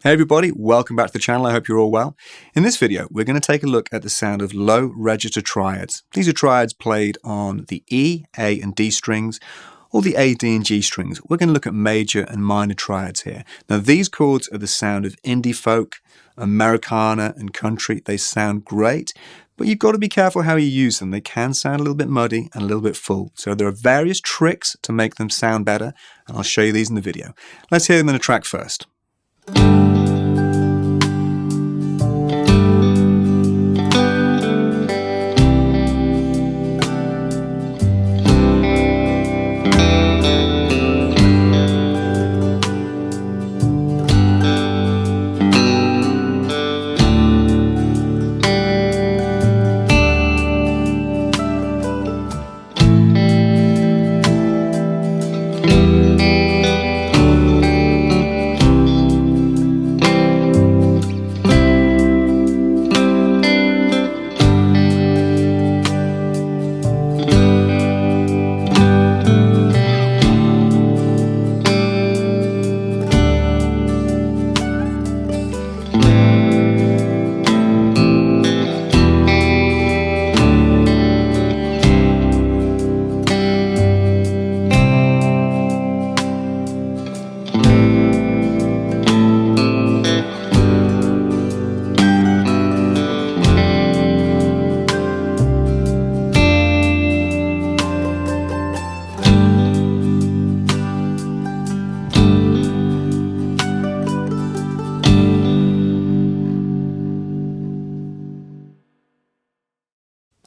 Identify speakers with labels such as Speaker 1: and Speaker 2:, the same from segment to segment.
Speaker 1: Hey everybody, welcome back to the channel. I hope you're all well. In this video, we're going to take a look at the sound of low register triads. These are triads played on the E, A and D strings, or the A, D and G strings. We're going to look at major and minor triads here. Now these chords are the sound of indie folk, Americana and country. They sound great, but you've got to be careful how you use them. They can sound a little bit muddy and a little bit full. So there are various tricks to make them sound better, and I'll show you these in the video. Let's hear them in a track first.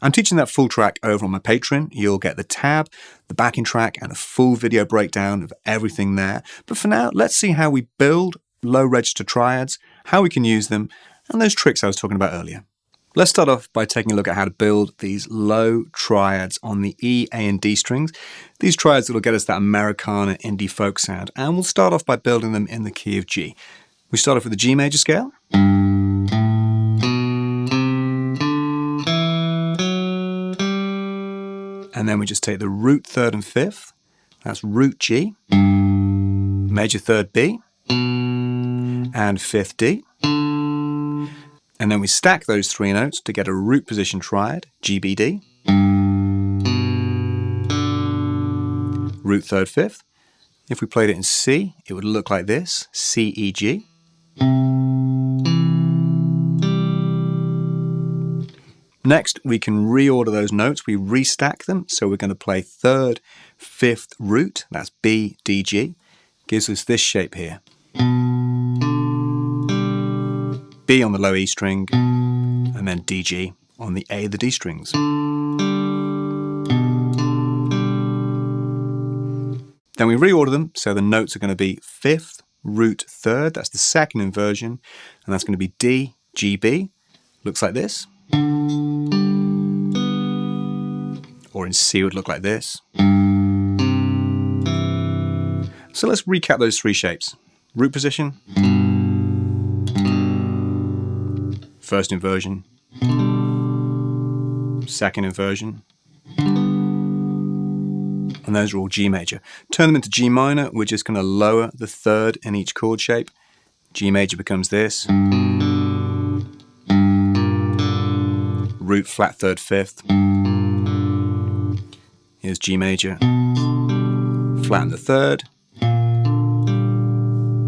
Speaker 1: I'm teaching that full track over on my Patreon. You'll get the tab, the backing track, and a full video breakdown of everything there. But for now, let's see how we build low register triads, how we can use them, and those tricks I was talking about earlier. Let's start off by taking a look at how to build these low triads on the E, A, and D strings. These triads will get us that Americana indie folk sound, and we'll start off by building them in the key of G. We start off with the G major scale. And then we just take the root third and fifth, that's root G, major third B, and fifth D. And then we stack those three notes to get a root position triad, G, B, D, root third fifth. If we played it in C, it would look like this, C, E, G. Next, we can reorder those notes. We restack them. So we're going to play third, fifth root. That's B, D, G. Gives us this shape here. B on the low E string, and then D, G on the A, the D strings. Then we reorder them. So the notes are going to be fifth, root third. That's the second inversion. And that's going to be D, G, B. Looks like this. Or in C it would look like this. So let's recap those three shapes. Root position, first inversion, second inversion, and those are all G major. Turn them into G minor. We're just going to lower the third in each chord shape. G major becomes this. Root flat third fifth. Here's G major, flatten the third,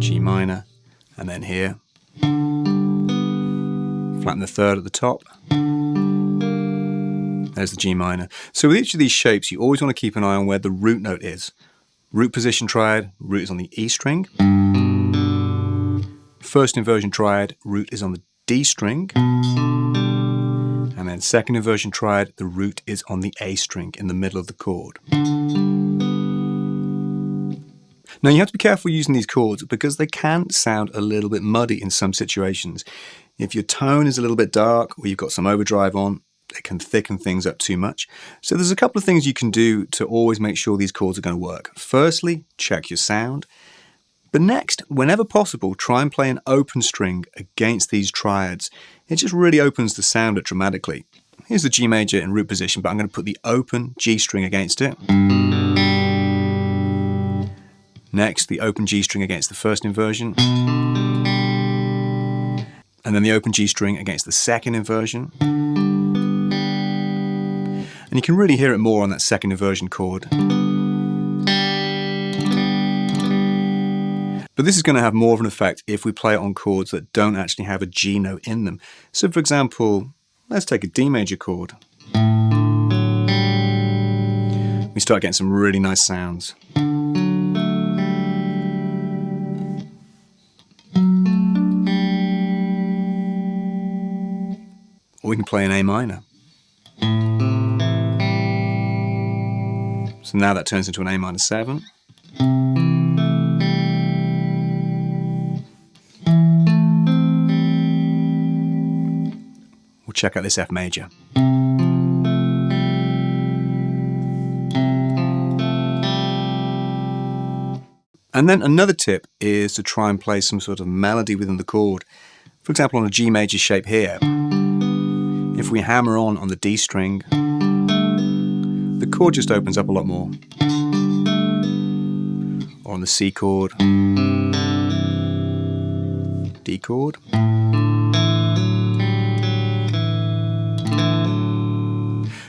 Speaker 1: G minor, and then here, flatten the third at the top. There's the G minor. So with each of these shapes, you always want to keep an eye on where the root note is. Root position triad, root is on the E string. First inversion triad, root is on the D string. And then second inversion triad, the root is on the A string in the middle of the chord. Now you have to be careful using these chords because they can sound a little bit muddy in some situations. If your tone is a little bit dark or you've got some overdrive on, it can thicken things up too much. So there's a couple of things you can do to always make sure these chords are going to work. Firstly, check your sound. But next, whenever possible, try and play an open string against these triads. It just really opens the sound up dramatically. Here's the G major in root position, but I'm going to put the open G string against it. Next, the open G string against the first inversion. and then the open G string against the second inversion. And you can really hear it more on that second inversion chord. But this is going to have more of an effect if we play it on chords that don't actually have a G note in them. So for example, let's take a D major chord. We start getting some really nice sounds. Or we can play an A minor. So now that turns into an A minor 7. We'll check out this F major. And then another tip is to try and play some sort of melody within the chord. For example, on a G major shape here, if we hammer on the D string, the chord just opens up a lot more. Or on the C chord, D chord.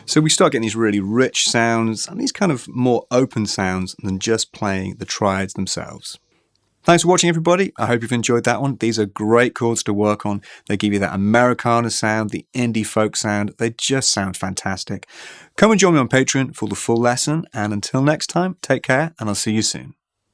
Speaker 1: So we start getting these really rich sounds and these kind of more open sounds than just playing the triads themselves. Thanks for watching, everybody. I hope you've enjoyed that one. These are great chords to work on. They give you that Americana sound, the indie folk sound. They just sound fantastic. Come and join me on Patreon for the full lesson. And until next time, take care and I'll see you soon.